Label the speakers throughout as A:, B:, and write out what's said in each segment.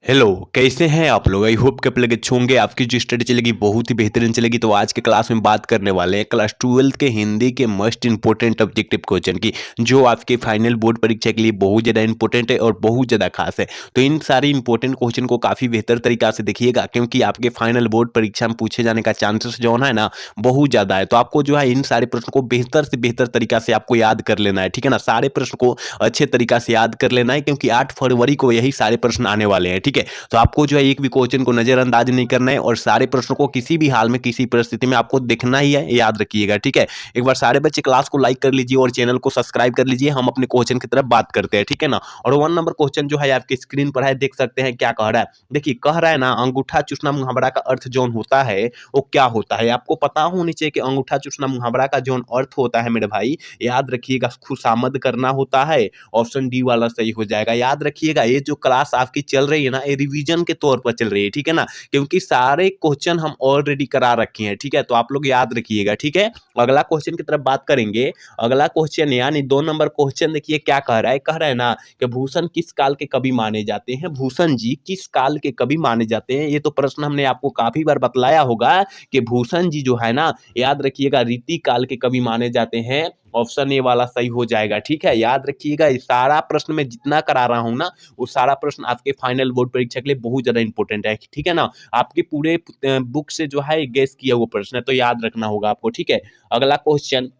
A: Hello, कैसे हैं आप लोग? आई होप कि आप लोग अच्छे होंगे। आपकी जो स्टडी चलेगी बहुत ही बेहतरीन चलेगी। तो आज के क्लास में बात करने वाले हैं क्लास 12 के हिंदी के मोस्ट इंपॉर्टेंट ऑब्जेक्टिव क्वेश्चन की, जो आपके फाइनल बोर्ड परीक्षा के लिए बहुत ज़्यादा इंपॉर्टेंट है और बहुत ज़्यादा खास है। तो इन सारे इंपॉर्टेंट क्वेश्चन को काफ़ी बेहतर तरीका से देखिएगा, क्योंकि आपके फाइनल बोर्ड परीक्षा में पूछे जाने का चांसेस जो है ना बहुत ज़्यादा है। तो आपको जो है इन सारे प्रश्न को बेहतर से बेहतर तरीका से आपको याद कर लेना है, ठीक है ना। सारे प्रश्न को अच्छे तरीका से याद कर लेना है, क्योंकि 8 फरवरी को यही सारे प्रश्न आने वाले हैं, ठीक है। तो आपको जो है एक भी क्वेश्चन को नजरअंदाज नहीं करना है और सारे प्रश्नों को किसी भी हाल में किसी परिस्थिति में आपको देखना ही है, याद रखिएगा, ठीक है। एक बार सारे बच्चे क्लास को लाइक कर लीजिए और चैनल को सब्सक्राइब कर लीजिए। हम अपने क्वेश्चन की तरफ बात करते हैं, ठीक है ना। और 1 नंबर क्वेश्चन जो है आपकी स्क्रीन पर है, देख सकते हैं क्या कह रहा है। देखिए कह रहा है ना, अंगूठा चूसना मुहावरा का अर्थ जौन होता है वो क्या होता है। आपको पता होनी चाहिए कि अंगूठा चूसना मुहावरा का जौन अर्थ होता है मेरे भाई, याद रखिएगा, खुशामद करना होता है। ऑप्शन डी वाला सही हो जाएगा। याद रखिएगा, ये जो क्लास आपकी चल रही है ना, ये रिवीजन के तौर पर चल रही है, ठीक है ना, क्योंकि सारे क्वेश्चन हम ऑलरेडी करा रखे हैं, ठीक है। तो आप लोग याद रखिएगा, ठीक है। अगला क्वेश्चन की तरफ बात करेंगे। अगला क्वेश्चन यानी 2 नंबर क्वेश्चन देखिए क्या कह रहा है ना कि भूषण किस काल के कवि माने जाते हैं। भूषण जी किस काल के कवि माने जाते हैं, ये तो प्रश्न हमने आपको काफी बार बतलाया होगा कि भूषण जी जो है ना, याद रखिएगा, रीति काल के कवि माने जाते हैं। ऑप्शन ए वाला सही हो जाएगा, ठीक है। याद रखिएगा, ये सारा प्रश्न में जितना करा रहा हूं ना, वो सारा प्रश्न आपके फाइनल बोर्ड परीक्षा के लिए बहुत ज्यादा इंपॉर्टेंट है, ठीक है ना। आपके पूरे बुक से जो है गेस किया हुआ प्रश्न है, तो याद रखना होगा आपको, ठीक है। अगला क्वेश्चन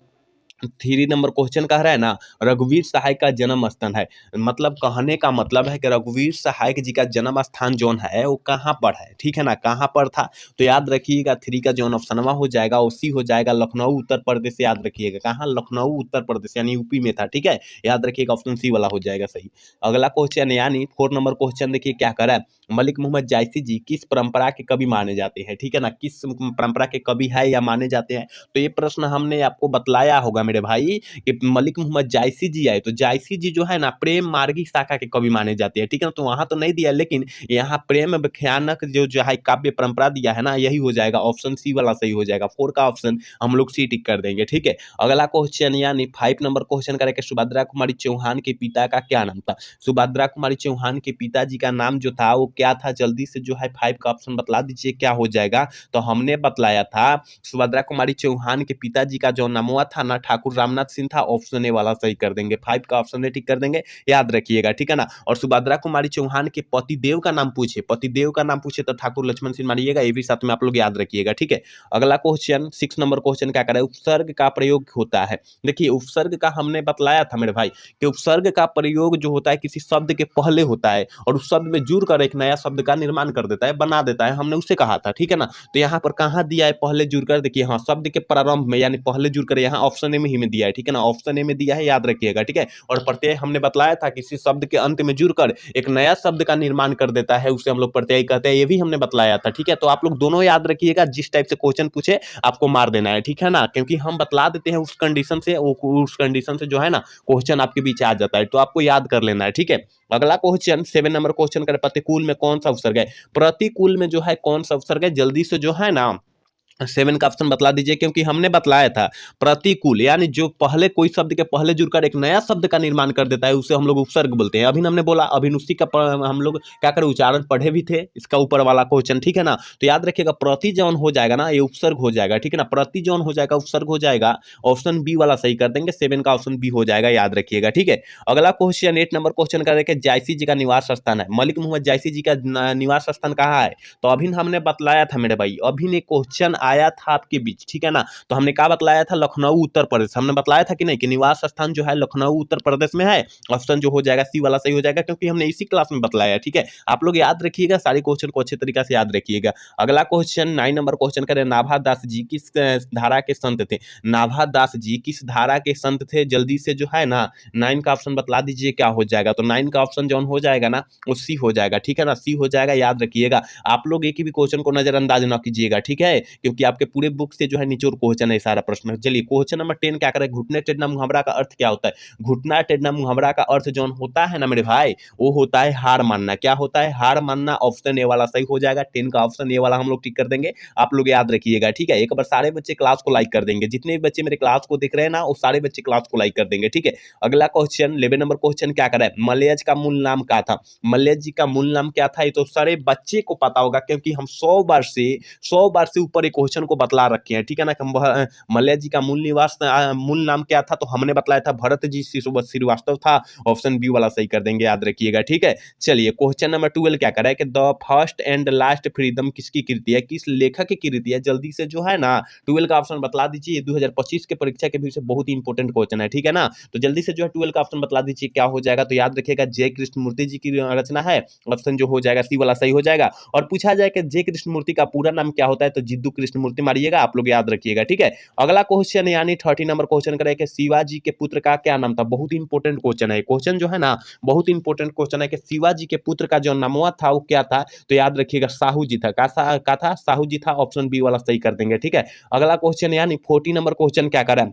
A: 3 नंबर क्वेश्चन कह रहा है ना, रघुवीर सहाय का जन्म स्थान है। मतलब कहने का मतलब है कि रघुवीर सहाय जी का जन्म स्थान जौन है वो कहाँ पर है, ठीक है ना, कहाँ पर था। तो याद रखिएगा 3 का जौन ऑप्शनवा हो जाएगा उसी हो जाएगा, लखनऊ उत्तर प्रदेश। याद रखिएगा कहाँ, लखनऊ उत्तर प्रदेश यानी यूपी में था, ठीक है। याद रखिएगा ऑप्शन सी वाला हो जाएगा सही। अगला क्वेश्चन यानी 4 नंबर क्वेश्चन देखिए क्या कर रहा है। मलिक मोहम्मद जायसी जी किस परंपरा के कवि माने जाते हैं, ठीक है ना, किस परंपरा के कवि है या माने जाते हैं। तो ये प्रश्न हमने आपको बतलाया होगा मेरे भाई कि मलिक मोहम्मद जायसी जी आए, तो जायसी जी जो है ना प्रेम मार्गी शाखा के कवि माने जाते हैं, ठीक है ना। तो वहां तो नहीं दिया, लेकिन यहाँ प्रेम व्याख्यानक जो है काव्य परंपरा दिया है ना, यही हो जाएगा, ऑप्शन सी वाला सही हो जाएगा। 4 का ऑप्शन हम लोग सी टिक कर देंगे, ठीक है। अगला क्वेश्चन यानी 5 नंबर क्वेश्चन करेंगे, सुभद्रा कुमारी चौहान के पिता का क्या नाम था। सुभद्रा कुमारी चौहान के पिताजी का नाम जो था वो क्या था, जल्दी से जो है 5 का ऑप्शन बतला दीजिए क्या हो जाएगा। तो हमने बतलाया था सुभद्रा कुमारी चौहान के पिताजी का जो नाम हुआ था ना, ठाकुर रामनाथ सिंह था। ऑप्शन ए वाला सही कर देंगे, 5 का ऑप्शन ए टिक कर देंगे, याद रखिएगा, ठीक है ना। और सुभद्रा कुमारी चौहान के पतिदेव का नाम पूछे, पतिदेव का नाम पूछे तो ठाकुर लक्ष्मण सिंह मानिएगा, ये भी साथ में आप लोग याद रखिएगा, ठीक है। अगला क्वेश्चन 6 नंबर क्वेश्चन क्या करे, उपसर्ग का प्रयोग होता है। देखिए उपसर्ग का हमने बतलाया था मेरे भाई कि उपसर्ग का प्रयोग जो होता है किसी शब्द के पहले होता है और उस शब्द में जुड़ कर एक नया शब्द का निर्माण कर देता है, बना देता है, हमने उसे कहा था, ठीक है ना। तो यहाँ पर कहाँ दिया है, पहले जुड़कर, देखिए हाँ शब्द के प्रारंभ में यानी पहले जुड़कर, यहाँ ऑप्शन ए में ही में दिया है, ठीक है ना, ऑप्शन ए में दिया है, याद रखिएगा, ठीक है। और प्रत्यय हमने बतलाया था किसी शब्द के अंत में जुड़कर एक नया शब्द का निर्माण कर देता है, उसे हम लोग प्रत्यय कहते हैं, ये भी हमने बतलाया था, ठीक है। तो आप लोग दोनों याद रखिएगा, जिस टाइप से क्वेश्चन पूछे आपको मार देना है, ठीक है ना, क्योंकि हम बतला देते हैं उस कंडीशन से, उस कंडीशन से जो है ना क्वेश्चन आपके बीच आ जाता है, तो आपको याद कर लेना है, ठीक है। अगला क्वेश्चन 7 नंबर क्वेश्चन करें, प्रतिकूल में कौन सा उपसर्ग है। प्रतिकूल में जो है कौन सा उपसर्ग है, जल्दी से जो है ना 7 का ऑप्शन बतला दीजिए, क्योंकि हमने बतलाया था प्रतिकूल यानी जो पहले कोई शब्द के पहले जुड़कर एक नया शब्द का निर्माण कर देता है उसे हम लोग उपसर्ग बोलते हैं। अभी हमने बोला, अभी उसी का हम लोग क्या करें, उच्चारण पढ़े भी थे इसका ऊपर वाला क्वेश्चन, ठीक है ना। तो याद रखिएगा प्रति जौन हो जाएगा ना ये उपसर्ग हो जाएगा, ठीक है ना, प्रति जौन हो जाएगा उपसर्ग हो जाएगा। ऑप्शन बी वाला सही कर देंगे, 7 का ऑप्शन बी हो जाएगा, याद रखिएगा, ठीक है। अगला क्वेश्चन 8 नंबर क्वेश्चन कर रहे जायसी जी का निवास स्थान है। मलिक मोहम्मद जायसी जी का निवास स्थान कहाँ है। तो अभी हमने बतलाया था मेरे भाई, अभी ने क्वेश्चन आया था आपके बीच, ठीक है ना। तो हमने क्या बतलाया था, लखनऊ उत्तर प्रदेश, हमने बतलाया था कि नहीं कि निवास स्थान जो है लखनऊ उत्तर प्रदेश में है। ऑप्शन जो हो जाएगा सी वाला सही हो जाएगा, क्योंकि हमने इसी क्लास में बतलाया, ठीक है। आप लोग याद रखिएगा, सारे क्वेश्चन को अच्छे तरीके से याद रखिएगा। अगला क्वेश्चन 9 नंबर क्वेश्चन करें, नाभा दास जी किस धारा के संत थे। नाभा दास जी किस धारा के संत थे, जल्दी से जो है ना 9 का ऑप्शन बतला दीजिए क्या हो जाएगा। तो 9 का ऑप्शन जो हो जाएगा ना वो सी हो जाएगा, ठीक है ना, सी हो जाएगा, याद रखिएगा। आप लोग एक भी क्वेश्चन को नजरअंदाज ना कीजिएगा, ठीक है, क्योंकि क्योंकि आपके पूरे बुक से जो है निचोड़ क्वेश्चन है सारा प्रश्न। चलिए क्वेश्चन नंबर 10 क्या करे, घुटने टेढ़ना मुहावरा का अर्थ क्या होता है। घुटना टेढ़ना मुहावरा का अर्थ जो होता है ना मेरे भाई, वो होता है हार मानना। क्या होता है, हार मानना। ऑप्शन ए वाला सही हो जाएगा, 10 का ऑप्शन ए वाला हम लोग टिक कर देंगे। आप लोग याद रखिएगा, ठीक है। एक बार सारे बच्चे क्लास को लाइक कर देंगे, जितने भी बच्चे मेरे क्लास को देख रहे हैं ना वो सारे बच्चे क्लास को लाइक कर देंगे, ठीक है। अगला क्वेश्चन 11 नंबर क्वेश्चन क्या करे, मलयज का मूल नाम क्या था। मलयज जी का मूल नाम क्या था, ये तो सारे बच्चे को पता होगा क्योंकि हम 100 बार से ऊपर एक क्वेश्चन को बतला रखे हैं, ठीक है ना। मलयज जी का मूल नाम क्या था, तो हमने बतलाया था भरत जी श्रीवास्तव था। ऑप्शन बी वाला सही कर देंगे, याद रखिएगा, ठीक है। चलिए क्वेश्चन नंबर 12 क्या कर रहा है कि the first and last freedom किसकी कृति है, किस लेखक की कृति है। जल्दी से जो है ना 12 का ऑप्शन बतला दीजिए। 2025 के परीक्षा के भी से बहुत ही इंपॉर्टेंट क्वेश्चन है, ठीक है ना। तो जल्दी से जो है 12 का ऑप्शन बतला दीजिए क्या हो जाएगा। तो याद रखिएगा जय कृष्णमूर्ति जी की रचना है। ऑप्शन जो हो जाएगा सी वाला सही हो जाएगा। और पूछा जाए कि जय कृष्णमूर्ति का पूरा नाम क्या होता है, तो जिद्दू कृष्णमूर्ति मारिएगा, आप लोग याद रखिएगा, ठीक है। अगला क्वेश्चन यानी 30 नंबर क्वेश्चन करें कि शिवाजी के पुत्र का क्या नाम था। बहुत ही इंपॉर्टेंट क्वेश्चन है क्वेश्चन जो है ना, बहुत इंपॉर्टेंट क्वेश्चन है कि शिवाजी के पुत्र का जो नाम था वो क्या था। तो याद रखिएगा साहू जी था। का था, साहू जी था। ऑप्शन बी वाला सही कर देंगे, ठीक है। अगला क्वेश्चन यानी 40 नंबर क्वेश्चन क्या करें,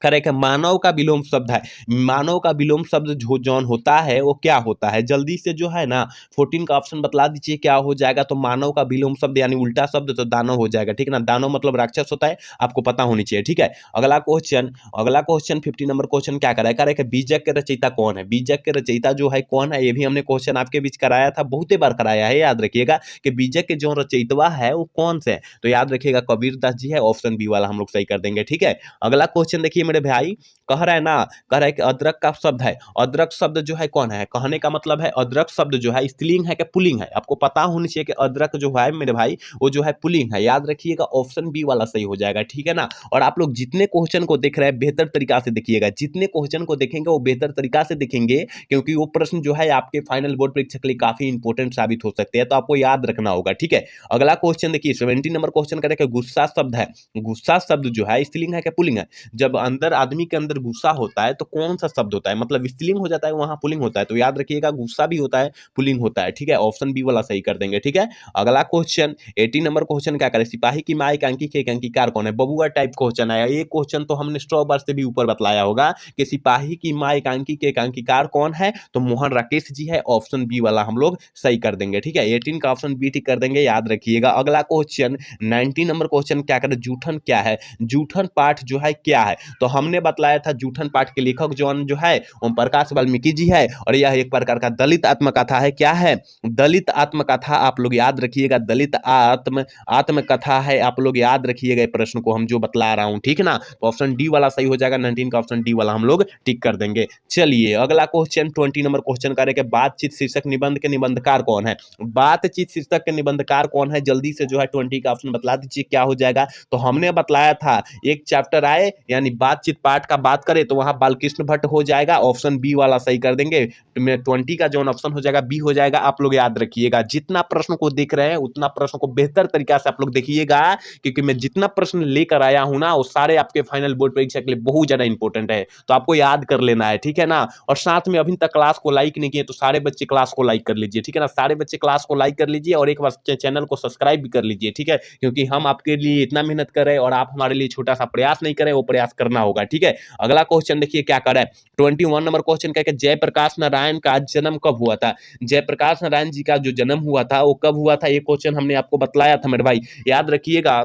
A: करेक्ट है, मानव का विलोम शब्द है। मानव का विलोम शब्द जो जौन होता है वो क्या होता है। जल्दी से जो है ना 14 का ऑप्शन बतला दीजिए क्या हो जाएगा। तो मानव का विलोम शब्द यानी उल्टा शब्द तो दानव हो जाएगा, ठीक है ना। दानव मतलब राक्षस होता है, आपको पता होनी चाहिए, ठीक है। अगला क्वेश्चन 50 नंबर क्वेश्चन क्या करा है, करेक्ट है, बीजक के रचयिता कौन है। बीजक के रचयिता जो है कौन है, ये भी हमने क्वेश्चन आपके बीच कराया था, बहुते बार कराया है, याद रखिएगा कि बीजक के जो रचयिता है वो कौन से है। तो याद रखिएगा कबीर दास जी है। ऑप्शन बी वाला हम लोग सही कर देंगे, ठीक है। अगला क्वेश्चन देखिए मेरे भाई, कह रहा है ना, कह रहा है कि अदरक का शब्द है। अदरक शब्द जो है कौन है, कहने का मतलब है अदरक शब्द जो है स्त्रीलिंग है कि पुल्लिंग है। आपको पता होनी चाहिए कि अदरक जो है मेरे भाई वो जो है पुल्लिंग है, याद रखिएगा। ऑप्शन बी वाला सही हो जाएगा, ठीक है ना। और आप लोग जितने क्वेश्चन को देख रहे हैं बेहतर तरीका से देखिएगा, जितने क्वेश्चन को देखेंगे वो बेहतर तरीका से देखेंगे, क्योंकि वो प्रश्न जो है आपके फाइनल बोर्ड परीक्षा के लिए काफी इंपॉर्टेंट साबित हो सकते हैं, तो आपको याद रखना होगा, ठीक है। अगला क्वेश्चन देखिए 70 नंबर क्वेश्चन करें, गुस्सा शब्द है। गुस्सा शब्द जो है स्त्रीलिंग है कि पुल्लिंग है। जब अंदर आदमी के अंदर गुस्सा होता है तो कौन सा शब्द होता है, मतलब स्त्रीलिंग हो जाता है, वहां पुल्लिंग होता है। तो याद रखिएगा गुस्सा भी होता है, पुल्लिंग होता है, ठीक है। ऑप्शन बी वाला सही कर देंगे, ठीक है। अगला क्वेश्चन 80 नंबर क्वेश्चन क्या करें, सिपाही की माँ एकांकी के एकांकीकार कौन है। बबुआ टाइप क्वेश्चन आया, ये क्वेश्चन तो हमने 100 बार से भी ऊपर बतलाया होगा कि सिपाही की माँ एकांकी के एकांकीकार कौन है, तो मोहन राकेश जी है। ऑप्शन बी वाला हम लोग सही कर देंगे, ठीक है। 18 का ऑप्शन बी टिक कर देंगे, याद रखिएगा। अगला क्वेश्चन 19 नंबर क्वेश्चन क्या करें, जूठन क्या है। जूठन पाठ जो है क्या है, तो हमने बतलाया था जूठन पाठ के लेखक जो है ओम प्रकाश वाल्मीकि जी है, और यह एक प्रकार का दलित आत्मकथा है। क्या है, दलित आत्मकथा, आप लोग याद रखिएगा, दलित आत्मकथा है, आप लोग याद रखिएगा प्रश्न को हम जो बतला रहा हूं, ठीक है ना। तो ऑप्शन डी वाला सही हो जाएगा, 19 का ऑप्शन डी वाला हम लोग टिक कर देंगे। चलिए अगला क्वेश्चन 20 नंबर क्वेश्चन करेंगे, बातचीत शीर्षक निबंध के निबंधकार कौन है। बातचीत शीर्षक के निबंधकार कौन है, जल्दी से जो है 20 का ऑप्शन बतला दीजिए क्या हो जाएगा। तो हमने बतलाया था एक चैप्टर आए यानी बातचीत पाठ का बात करें तो वहां बालकृष्ण भट्ट हो जाएगा। ऑप्शन बी वाला सही कर देंगे, 20 का जो ऑप्शन हो जाएगा बी हो जाएगा। आप लोग याद रखिएगा, जितना प्रश्न को देख रहे हैं उतना प्रश्न को बेहतर तरीका से आप लोग देखिएगा, क्योंकि मैं जितना प्रश्न लेकर आया हूं ना वो सारे आपके फाइनल बोर्ड परीक्षा के लिए बहुत ज्यादा इंपॉर्टेंट है, तो आपको याद कर लेना है, ठीक है ना। और साथ में अभी तक क्लास को लाइक नहीं किए तो सारे बच्चे क्लास को लाइक कर लीजिए, ठीक है ना। सारे बच्चे क्लास को लाइक कर लीजिए और एक बार चैनल को सब्सक्राइब भी कर लीजिए, ठीक है, क्योंकि हम आपके लिए इतना मेहनत कर रहे हैं और आप हमारे लिए छोटा सा प्रयास नहीं करें, वो प्रयास करना होगा, ठीक है। अगला क्वेश्चन देखिए क्या कर रहा है, 21 नंबर क्वेश्चन क्या, जयप्रकाश नारायण का जन्म कब हुआ था। जयप्रकाश नारायण जी का जो जन्म हुआ था वो कब हुआ था, ये क्वेश्चन हमने आपको बतलाया था मेरे भाई, याद रखिएगा।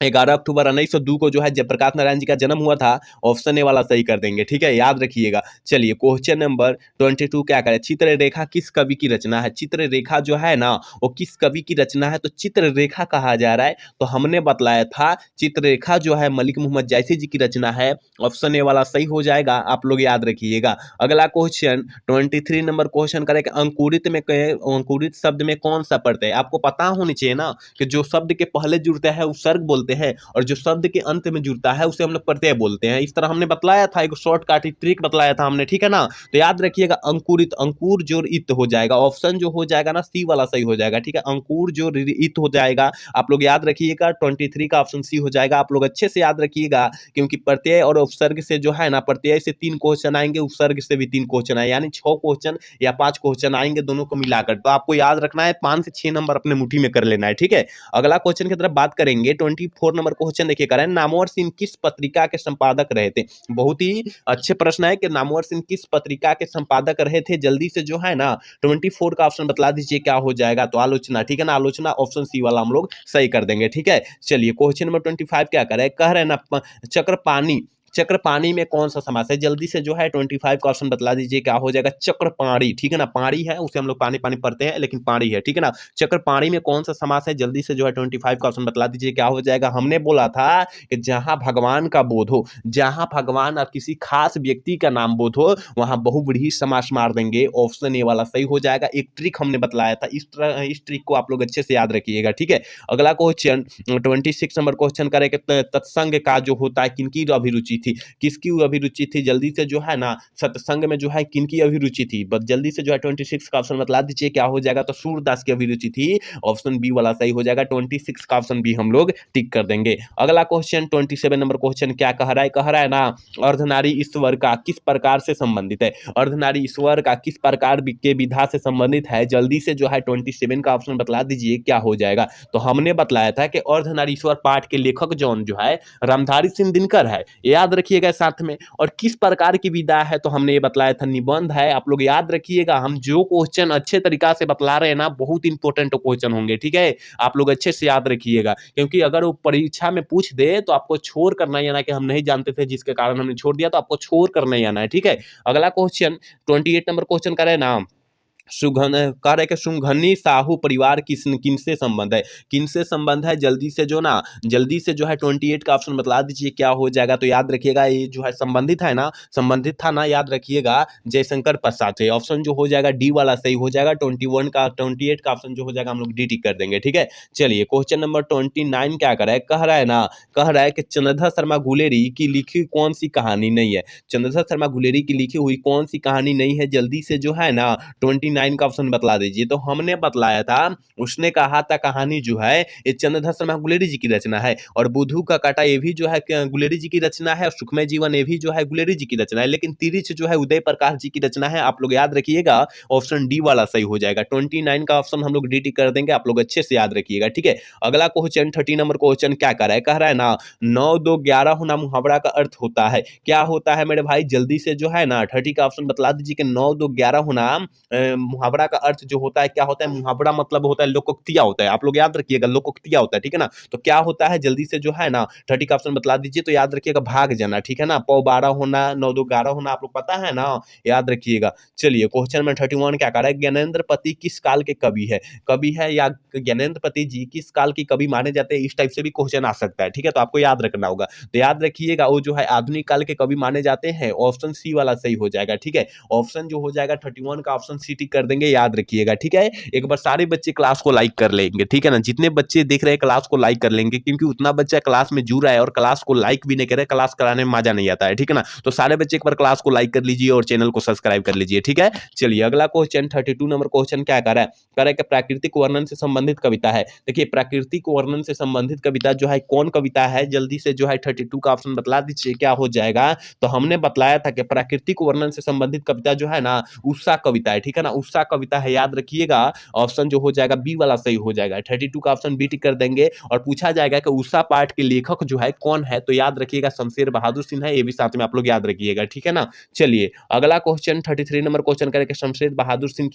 A: 11 अक्टूबर 1902 को जो है जयप्रकाश नारायण जी का जन्म हुआ था। ऑप्शन ए वाला सही कर देंगे, ठीक है, याद रखिएगा। चलिए क्वेश्चन नंबर 22 क्या करें, चित्र रेखा किस कवि की रचना है। चित्र रेखा जो है ना वो किस कवि की रचना है, तो चित्र रेखा कहा जा रहा है, तो हमने बतलाया था चित्र रेखा जो है मलिक मोहम्मद जायसी जी की रचना है। ऑप्शन ए वाला सही हो जाएगा, आप लोग याद रखिएगा। अगला क्वेश्चन 23 नंबर क्वेश्चन करें, अंकुरित शब्द में कौन सा पढ़ते हैं। आपको पता होनी चाहिए ना कि जो शब्द के पहले जुड़ता है उपसर्ग बोलते हैं और जो शब्द के अंत में जुड़ता है उसे हम लोग प्रत्यय बोलते हैं। इस तरह हमने बतलाया था, एक शॉर्टकट ट्रिक बतलाया था हमने, ठीक है ना। तो याद रखिएगा अंकुरित, अंकुर जो इत हो जाएगा, ऑप्शन जो हो जाएगा ना सी वाला सही हो जाएगा, ठीक है। अंकुर जो इत हो जाएगा, आप लोग याद रखिएगा 23 का ऑप्शन सी हो जाएगा। आप लोग अच्छे से याद रखिएगा, क्योंकि प्रत्यय और उपसर्ग से जो है ना, प्रत्यय से 3 क्वेश्चन आएंगे, उपसर्ग से भी 3 क्वेश्चन आए, यानी 6 क्वेश्चन या 5 क्वेश्चन आएंगे दोनों को मिलाकर। तो आपको याद रखना है 5 से 6 नंबर अपने मुट्ठी में कर लेना है, ठीक है। अगला क्वेश्चन की तरफ बात करेंगे 34 नंबर क्वेश्चन देखिए कह रहे हैं नामवर सिंह किस पत्रिका के संपादक रहे थे। बहुत ही अच्छे प्रश्न है कि नामवर सिंह किस पत्रिका के संपादक रहे थे। जल्दी से जो है ना 24 का ऑप्शन बतला दीजिए क्या हो जाएगा। तो आलोचना, ठीक है ना, आलोचना ऑप्शन सी वाला हम लोग सही कर देंगे। ठीक है, चलिए क्वेश्चन नंबर 25 क्या करे, कह रहे हैं ना चक्रपाणी, चक्रपाणी में कौन सा समास है। जल्दी से जो है 25 का ऑप्शन बतला दीजिए क्या हो जाएगा। चक्रपाणी, ठीक है ना, पाड़ी है उसे हम लोग पानी पानी पढ़ते हैं लेकिन पाड़ी है, ठीक है ना। चक्रपाणी में कौन सा समास है, जल्दी से जो है 25 का ऑप्शन बतला दीजिए क्या हो जाएगा। हमने बोला था कि जहां भगवान का बोध हो, जहां भगवान और किसी खास व्यक्ति का नाम बोध हो वहां बहुव्रीहि समास मार देंगे। ऑप्शन ए वाला सही हो जाएगा। एक ट्रिक हमने बतलाया था, इस ट्रिक को आप लोग अच्छे से याद रखिएगा। ठीक है, अगला क्वेश्चन 26 नंबर क्वेश्चन करें कि तत्संग का जो होता है किनकी अभिरुचि थी, किसकी अभिरुचि थी। जल्दी से जो है ना सत्संग में जो है किनकी अभिरुचि थी, बस जल्दी से जो है 26 का ऑप्शन बतला दीजिए क्या हो जाएगा। तो सूरदास की अभिरुचि थी। ऑप्शन बी वाला सही हो जाएगा। 26 का ऑप्शन बी हम लोग टिक कर देंगे। अगला क्वेश्चन 27 नंबर क्वेश्चन क्या कह रहा है, कह रहा है ना अर्धनारी ईश्वर का किस प्रकार से संबंधित है। अर्धनारी ईश्वर का किस प्रकार के विधा से संबंधित है। जल्दी से जो है 27 का ऑप्शन बतला दीजिए क्या हो जाएगा। तो हमने बतलाया था कि अर्धनारीश्वर पाठ के लेखक जौन जो है रामधारी सिंह दिनकर है, याद रखिएगा साथ में। और किस प्रकार की विधा है तो हमने ये बतलाया था निबंध है। आप लोग याद रखिएगा, हम जो क्वेश्चन अच्छे तरीका से बतला रहे हैं ना बहुत इंपॉर्टेंट क्वेश्चन होंगे। ठीक है, आप लोग अच्छे से याद रखिएगा क्योंकि अगर वो परीक्षा में पूछ दे तो आपको छोड़ करना ही आना कि हम नहीं जानते थे जिसके कारण हमने छोड़ दिया, तो आपको छोड़ करना ही आना है। ठीक है, अगला क्वेश्चन 28 नंबर क्वेश्चन का नाम सुघन कह रहे कि सुघनी साहू परिवार किनसे संबंध है, किनसे संबंध है। जल्दी से जो ना जल्दी से जो है 28 का ऑप्शन बतला दीजिए क्या हो जाएगा। तो याद रखिएगा ये जो है संबंधित है ना, संबंधित था ना, याद रखिएगा जयशंकर प्रसाद से। ऑप्शन जो हो जाएगा डी वाला सही हो जाएगा। 28 का ऑप्शन जो हो जाएगा हम लोग डी टिक कर देंगे। ठीक है, चलिए क्वेश्चन नंबर 29 क्या कर रहा है, कह रहा है ना, कह रहा है कि चंद्रधर शर्मा गुलेरी की लिखी कौन सी कहानी नहीं है। चंद्रधर शर्मा गुलेरी की लिखी हुई कौन सी कहानी नहीं है। जल्दी से जो है ना 29 का ऑप्शन बतला दीजिए। तो हमने बतलाया था, उसने कहा था कहानी जो है ये चंद्रधर शर्मा गुलेरी जी की रचना है और बुद्धू का काटा ये भी जो है गुलेरी जी की रचना है और सुखमय जीवन ये भी जो है गुलेरी जी की रचना है, लेकिन तिरिच जो है उदय प्रकाश जी की रचना है। आप लोग याद रखिएगा ऑप्शन डी वाला सही हो जाएगा। 29 का ऑप्शन हम लोग डी टिक कर देंगे, आप लोग अच्छे से याद रखिएगा। ठीक है, अगला क्वेश्चन 30 नंबर क्वेश्चन क्या कर रहा है, कह रहा है ना 9 2 11 होना मुहावरा का अर्थ होता है। क्या होता है मेरे भाई, जल्दी से जो है ना 30 का ऑप्शन बतला दीजिए कि 9 2 11 होना मुहावरा का अर्थ जो होता है क्या होता है। मुहावरा मतलब होता है लोकोक्तिया होता है, आप लोग याद रखिएगा लोकोक्तिया होता है। ठीक है ना, तो क्या होता है जल्दी से जो है ना 30 का ऑप्शन बतला दीजिए। तो याद रखिएगा भाग जाना, ठीक है ना, पौ 12 होना 9 2 11 होना, आप लोग पता है ना, याद रखिएगा। चलिए क्वेश्चन में 31 क्या कर रहा है, ज्ञानेंद्र पति किस काल के कवि है, कवि है या ज्ञानेंद्र पति जी किस काल की कवि माने जाते हैं। इस टाइप से भी क्वेश्चन आ सकता है। ठीक है, तो आपको याद रखना होगा। तो याद रखिएगा वो जो है आधुनिक काल के कवि माने जाते हैं। ऑप्शन सी वाला सही हो जाएगा। ठीक है, ऑप्शन जो हो जाएगा 31 का ऑप्शन सी टिक कर देंगे, याद रखिएगा। ठीक है, एक बार सारे बच्चे क्लास को लाइक कर लेंगे। ठीक है ना, जितने बच्चे देख रहे हैं क्लास को लाइक कर लेंगे क्योंकि उतना बच्चा क्लास में जुड़ रहा है और क्लास को लाइक भी नहीं करे, क्लास कराने में मजा नहीं आता है। ठीक है ना, तो सारे बच्चे एक बार क्लास को लाइक कर लीजिए और चैनल को सब्सक्राइब कर लीजिए। ठीक है, चलिए अगला क्वेश्चन 32 नंबर क्वेश्चन क्या कर रहा है, कह रहा है कि प्राकृतिक वर्णन से संबंधित कविता है। देखिए प्राकृतिक वर्णन से संबंधित कविता जो है कौन कविता है, जल्दी से जो है 32 का ऑप्शन बतला दीजिए क्या हो जाएगा। तो हमने बतलाया था कि प्राकृतिक वर्णन से संबंधित कविता जो है ना उषा कविता है। ठीक है ना, उषा कविता है, याद रखिएगा। ऑप्शन जो हो जाएगा बी वाला सही हो जाएगा। 32 का ऑप्शन बी टिक कर देंगे और पूछा जाएगा कि उषा पाठ के लेखक जो है कौन है। तो याद रखिएगा शमशेर बहादुर सिंह है, ये भी साथ में आप लोग याद रखिएगा। ठीक है ना, चलिए अगला क्वेश्चन 33 नंबर क्वेश्चन करें, शमशेर बहादुर सिंह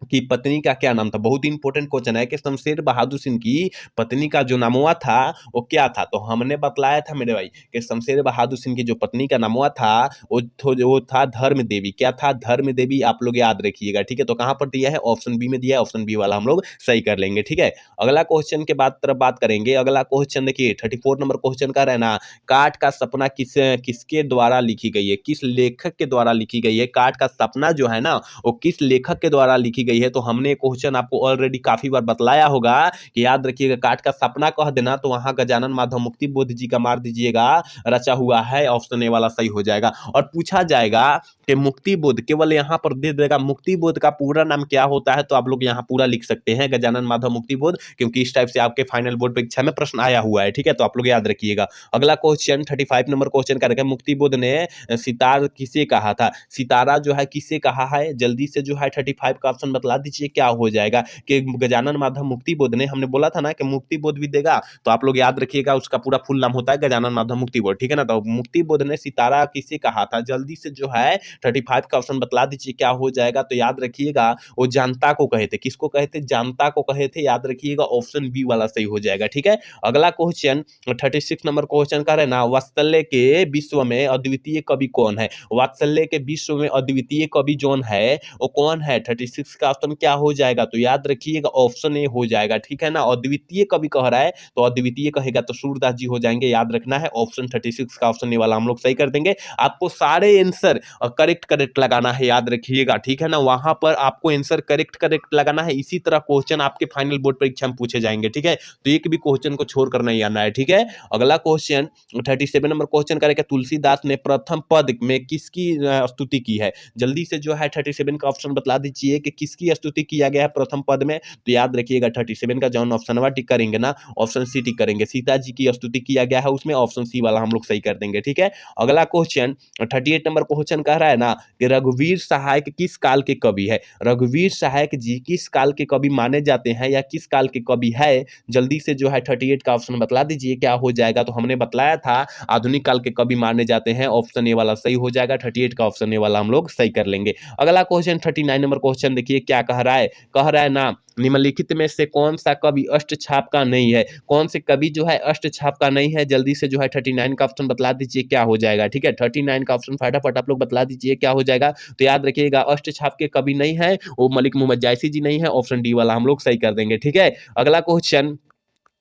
A: की पत्नी का क्या नाम था। बहुत ही इंपॉर्टेंट क्वेश्चन है कि शमशेर बहादुर सिंह की पत्नी का जो नामवा था वो क्या था। तो हमने बतलाया था मेरे भाई कि शमशेर बहादुर सिंह की जो पत्नी का नामवा था वो था धर्म देवी। क्या था, धर्म देवी, आप लोग याद रखिएगा। ठीक है, तो कहां पर दिया है, ऑप्शन बी में दिया है, ऑप्शन बी वाला हम लोग सही कर लेंगे। ठीक है, अगला क्वेश्चन के बाद तरफ बात करेंगे। अगला क्वेश्चन देखिए 34 नंबर क्वेश्चन का रहना, काट का सपना किसके द्वारा लिखी गई है, किस लेखक के द्वारा लिखी गई है। काट का सपना जो है ना वो किस लेखक के द्वारा लिखी गई है। तो हमने क्वेश्चन आपको ऑलरेडी काफी बार बतलाया होगा कि याद रखिएगा काट का सपना कह देना तो वहां गजानन माधव मुक्ति बोध जी का मार दीजिएगा, रचा हुआ है, ऑप्शन ए वाला सही हो जाएगा। और पूछा जाएगा कि मुक्ति बोध, केवल यहां पर दे देगा मुक्ति बोध का पूरा नाम क्या होता है। तो आप लोग यहां पूरा लिख सकते हैं गजानन माधव मुक्ति बोध, क्योंकि इस टाइप से आपके फाइनल बोर्ड परीक्षा में प्रश्न आया हुआ है। ठीक है, तो आप लोग याद रखिएगा। अगला क्वेश्चन 35 नंबर क्वेश्चन का मुक्ति बोध ने सितार किसे कहा था। सितारा जो है किसे कहा है, जल्दी से जो है 35 का ऑप्शन बतला दीजिए क्या हो जाएगा। कि गजानन माधव मुक्ति बोध ने, हमने बोला था ना कि मुक्ति बोध भी देगा, तो आप लोग याद रखिएगा उसका पूरा फुल नाम होता है गजानन माधव मुक्ति बोध, ठीक है ना। तो मुक्ति बोध ने सितारा किसे कहा था, जल्दी से जो है 35 का ऑप्शन बतला दीजिए क्या हो जाएगा। तो याद रखिएगा वो जनता को कहे थे, किसको कहे थे, जनता को कहे थे, याद रखिएगा ऑप्शन बी वाला सही हो जाएगा, ठीक है। अगला क्वेश्चन 36 नंबर क्वेश्चन का है ना, वात्सल्य के विश्व में अद्वितीय कवि कौन है। वात्सल्य के विश्व में अद्वितीय कवि जोन है वो कौन है, 36 का ऑप्शन क्या हो जाएगा। तो याद रखिएगा ऑप्शन ए हो जाएगा, ठीक है ना। अद्वितीय कवि कह रहा है तो अद्वितीय कहेगा तो सूरदास जी हो जाएंगे, याद रखना है। ऑप्शन 36 का ऑप्शन ए वाला हम लोग सही कर देंगे। आपको सारे आंसर करेक्ट करेक्ट लगाना है, याद रखिएगा, ठीक है ना। वहां पर आपको आंसर करेक्ट करेक्ट लगाना है, इसी तरह क्वेश्चन आपके फाइनल बोर्ड परीक्षा में पूछे जाएंगे, ठीक है। तो एक भी क्वेश्चन को छोड़ कर नहीं आना है, ठीक है। अगला क्वेश्चन 37 नंबर क्वेश्चन करेगा, तुलसीदास ने प्रथम पद में किसकी स्तुति की है। जल्दी से जो है 37 का ऑप्शन बतला दीजिए कि किसकी स्तुति किया गया है प्रथम पद में। तो याद रखिएगा 37 का जौन ऑप्शन वा टिक करेंगे ना, ऑप्शन सी टिक करेंगे, सीता जी की स्तुति किया गया है उसमें, ऑप्शन सी वाला हम लोग सही कर देंगे, ठीक है। अगला क्वेश्चन 38 नंबर क्वेश्चन कह रहा है ना कि रघुवीर सहायक किस काल के कवि है। रघुवीर सहायक जी किस काल के कवि माने जाते हैं या किस काल के कवि है। जल्दी से जो है 38 का ऑप्शन बतला दीजिए क्या हो जाएगा। तो हमने बतलाया था आधुनिक काल के कवि माने जाते हैं, ऑप्शन ए वाला सही हो जाएगा। 38 का ऑप्शन ए वाला हम लोग सही कर लेंगे। अगला क्वेश्चन 39 नंबर क्वेश्चन देखिए क्या कह रहा है, कह रहा है ना निम्नलिखित में से कौन सा कवि अष्टछाप का नहीं है। कौन से कवि जो है अष्टछाप का नहीं है, जल्दी से जो है 39 का ऑप्शन बतला दीजिए क्या हो जाएगा, ठीक है। 39 का ऑप्शन फटाफट आप लोग बतला दीजिए क्या हो जाएगा। तो याद रखिएगा अष्टछाप के कवि नहीं है वो मलिक मोहम्मद जायसी जी नहीं है, ऑप्शन डी वाला हम लोग सही कर देंगे, ठीक है। अगला क्वेश्चन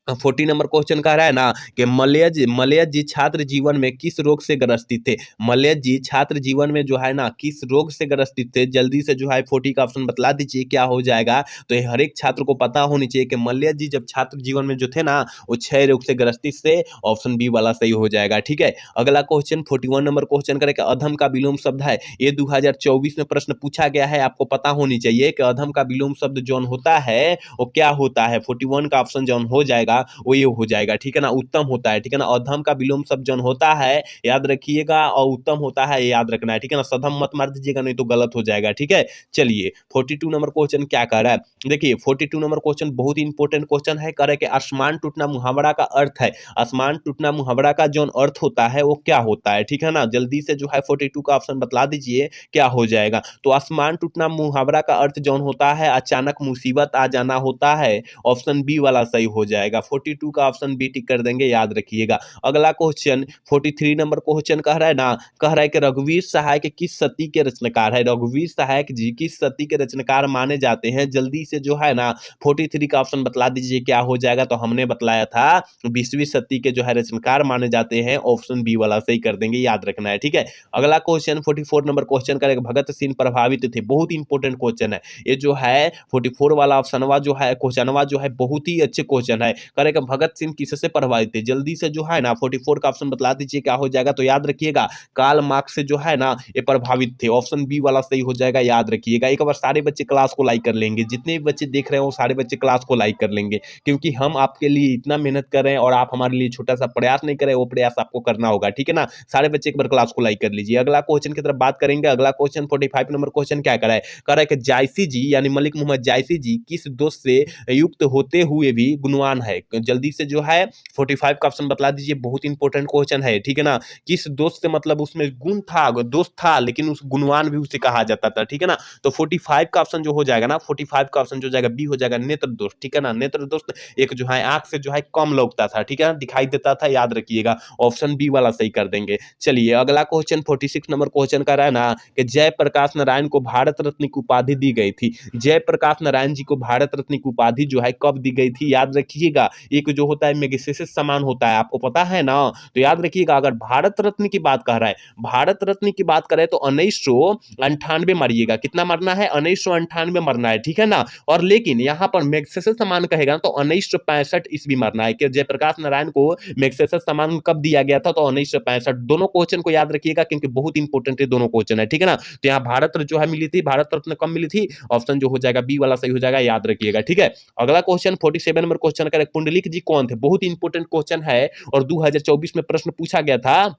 A: 40 नंबर क्वेश्चन कह रहा है ना कि मलय जी छात्र जीवन में किस रोग से ग्रसित थे। मलय जी छात्र जीवन में जो है ना किस रोग से ग्रसित थे। जल्दी से जो है 40 का ऑप्शन बतला दीजिए क्या हो जाएगा। तो ये हर एक छात्र को पता होनी चाहिए कि मलय जी जब छात्र जीवन में जो थे ना वो क्षय रोग से ग्रसित से, ऑप्शन बी वाला सही हो जाएगा, ठीक है। अगला क्वेश्चन 41 नंबर क्वेश्चन करेगा, अधम का विलोम शब्द है। ये 2024 में प्रश्न पूछा गया है, आपको पता होनी चाहिए कि अधम का विलोम शब्द जौन होता है वो क्या होता है। 41 का ऑप्शन जौन हो जाएगा वो ये हो जाएगा, ठीक है ना, उत्तम होता है, ठीक है ना। अधम का विलोम शब्द जौन होता है याद रखिएगा और उत्तम होता है याद रखना है, ठीक है ना। सधम मत मार दीजिएगा नहीं तो गलत हो जाएगा, ठीक है। चलिए 42 नंबर क्वेश्चन क्या कर रहा है, देखिए 42 नंबर क्वेश्चन बहुत इंपॉर्टेंट क्वेश्चन है। कह रहा है कि आसमान टूटना मुहावरा का अर्थ है। आसमान टूटना मुहावरा का जौन अर्थ होता है वो क्या होता है, ठीक है ना। जल्दी से जो है 42 का ऑप्शन बतला दीजिए क्या हो जाएगा। तो आसमान टूटना मुहावरा का अर्थ जौन होता है अचानक मुसीबत आ जाना होता है, ऑप्शन बी वाला सही हो जाएगा। 42 का ऑप्शन बी टिक कर देंगे, याद रखिएगा। अगला क्वेश्चन 43 नंबर क्वेश्चन कह रहा है ना, कह रहा है कि रघुवीर सहायक किस सती के रचनाकार है। रघुवीर सहायक जी किस सती के रचनाकार माने जाते हैं। जल्दी से जो है ना 43 का ऑप्शन बतला दीजिए क्या हो जाएगा। तो हमने बतलाया था 20वीं सती के जो है रचनाकार माने जाते हैं, ऑप्शन बी वाला सही कर देंगे, याद रखना है, ठीक है। अगला क्वेश्चन 44 नंबर क्वेश्चन करेगा, भगत सिंह प्रभावित थे। बहुत इंपॉर्टेंट क्वेश्चन है ये जो है 44 वाला ऑप्शनवा जो है क्वेश्चनवा जो है बहुत ही अच्छे क्वेश्चन है। करेगा भगत सिंह किससे प्रभावित थे। जल्दी से जो है ना 44 का ऑप्शन बतला दीजिए क्या हो जाएगा। तो याद रखिएगा कार्ल मार्क्स से जो है ना ये प्रभावित थे, ऑप्शन बी वाला सही हो जाएगा, याद रखिएगा। एक बार सारे बच्चे क्लास को लाइक कर लेंगे, जितने भी बच्चे देख रहे हो सारे बच्चे क्लास को लाइक कर लेंगे, क्योंकि हम आपके लिए इतना मेहनत कर रहे हैं और आप हमारे लिए छोटा सा प्रयास नहीं करें, वो प्रयास आपको करना होगा, ठीक है ना। सारे बच्चे एक बार क्लास को लाइक कर लीजिए। अगला क्वेश्चन की तरफ बात करेंगे। अगला क्वेश्चन 45 नंबर क्वेश्चन क्या कर रहा है कि जायसी जी यानी मलिक मोहम्मद जायसी जी किस दोष से युक्त होते हुए भी गुणवान है। जल्दी से जो है 45 का ऑप्शन बतला दीजिए, बहुत इंपॉर्टेंट क्वेश्चन है, ठीक है ना। किस दोष से मतलब उसमें गुण था, दोष था, लेकिन उस गुणवान भी उसे कहा जाता था, ठीक है ना। तो 45 का ऑप्शन जो हो जाएगा ना 45 का ऑप्शन जो जाएगा बी हो जाएगा, नेत्र दोष, ठीक है ना। नेत्र दोष एक जो है आंख से जो है कम लौकता था, ठीक है ना, दिखाई देता था, याद रखिएगा, ऑप्शन बी वाला सही कर देंगे। चलिए अगला क्वेश्चन 46 नंबर क्वेश्चन का रहा है ना कि जयप्रकाश नारायण को भारत रत्न की उपाधि दी गई थी। जयप्रकाश नारायण जी को भारत रत्न की उपाधि जो है कब दी गई थी, याद रखिएगा। एक जो होता है मैग्सेसे सम्मान होता है, आपको पता है ना। तो याद रखिएगा अगर भारत रत्न की बात कर रहा है, भारत रत्न की बात करें तो 1998 मारिएगा, कितना मरना है 1998 मरना है, ठीक है ना। और लेकिन यहाँ पर मैग्सेसे सम्मान कहेगा तो 1965 ईस्वी मरना है कि जयप्रकाश नारायण को मैग्सेसे सम्मान कब दिया गया था, तो 1965। दोनों क्वेश्चन को याद रखिएगा क्योंकि बहुत इंपॉर्टेंट है दोनों क्वेश्चन है, ठीक है ना। तो यहाँ भारत जो है मिली थी, भारत रत्न कब मिली थी, ऑप्शन जो हो जाएगा बी वाला सही हो जाएगा, याद रखिएगा, ठीक है। अगला क्वेश्चन 47 नंबर क्वेश्चन करें, पुंडलिक जी कौन थे। बहुत इंपॉर्टेंट क्वेश्चन है और 2024 में प्रश्न पूछा गया था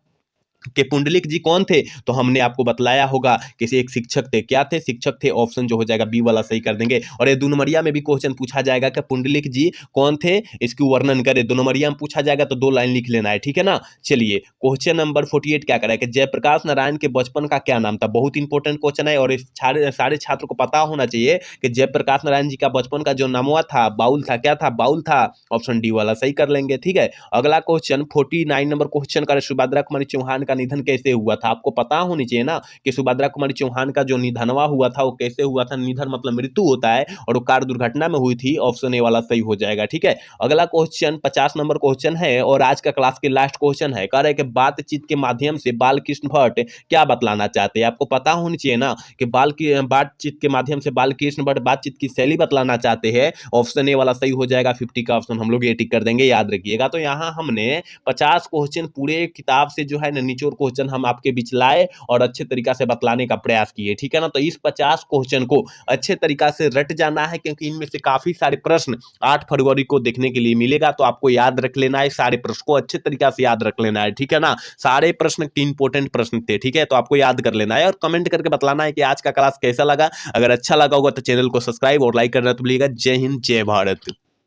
A: कि पुंडलिक जी कौन थे, तो हमने आपको बतलाया होगा कि एक शिक्षक थे। क्या थे? शिक्षक थे। ऑप्शन जो हो जाएगा बी वाला सही कर देंगे। और ये 2 नंबरिया में भी क्वेश्चन पूछा जाएगा कि पुंडलिक जी कौन थे, इसकी वर्णन करें। 2 नंबरिया में पूछा जाएगा तो 2 लाइन लिख लेना है, ठीक है ना। चलिए क्वेश्चन नंबर 48 क्या करा है कि जयप्रकाश नारायण के बचपन का क्या नाम था। बहुत इंपॉर्टेंट क्वेश्चन है और इस सारे सारे छात्र को पता होना चाहिए कि जयप्रकाश नारायण जी का बचपन का जो नामवा था बाउल था। क्या था? बाउल था। ऑप्शन डी वाला सही कर लेंगे, ठीक है। अगला क्वेश्चन 49 नंबर क्वेश्चन का सुभद्रा कुमारी चौहान का निधन कैसे हुआ था। आपको पता होनी चाहिए ना कि सुभद्रा कुमारी चौहान का जो निधनवा हुआ था वो कैसे हुआ था। निधन मतलब मृत्यु होता है और वो कार दुर्घटना में हुई थी। ऑप्शन ए वाला सही हो जाएगा, ठीक है। अगला क्वेश्चन 50 नंबर क्वेश्चन है और आज का क्लास के लास्ट क्वेश्चन है। कह रहे हैं कि बातचीत के माध्यम से बालकृष्ण भट्ट क्या बतलाना चाहते हैं। आपको पता होनी चाहिए ना कि बातचीत के माध्यम से बालकृष्ण भट्ट बातचीत की शैली बतलाना चाहते हैं। ऑप्शन ए वाला सही हो जाएगा। 50 का ऑप्शन हम लोग ये टिक कर देंगे, याद रखिएगा। तो यहाँ हमने 50 क्वेश्चन पूरे किताब से जो है ना निचोड़ क्वेश्चन हम आपके बीच लाए और अच्छे तरीका से बतलाने का प्रयास किए, ठीक है ना। तो इस 50 क्वेश्चन को अच्छे तरीका से रट जाना है क्योंकि इनमें से काफी सारे प्रश्न 8 फरवरी को देखने के लिए मिलेगा। तो आपको याद रख लेना है, सारे प्रश्न को अच्छे तरीका से याद रख लेना है, ठीक है ना। सारे प्रश्न इंपॉर्टेंट प्रश्न थे, ठीक है। तो आपको याद कर लेना है और कमेंट करके बतलाना है कि आज का क्लास कैसा लगा। अगर अच्छा लगा होगा तो चैनल को सब्सक्राइब और लाइक करना तो भूलिएगा। जय हिंद, जय भारत।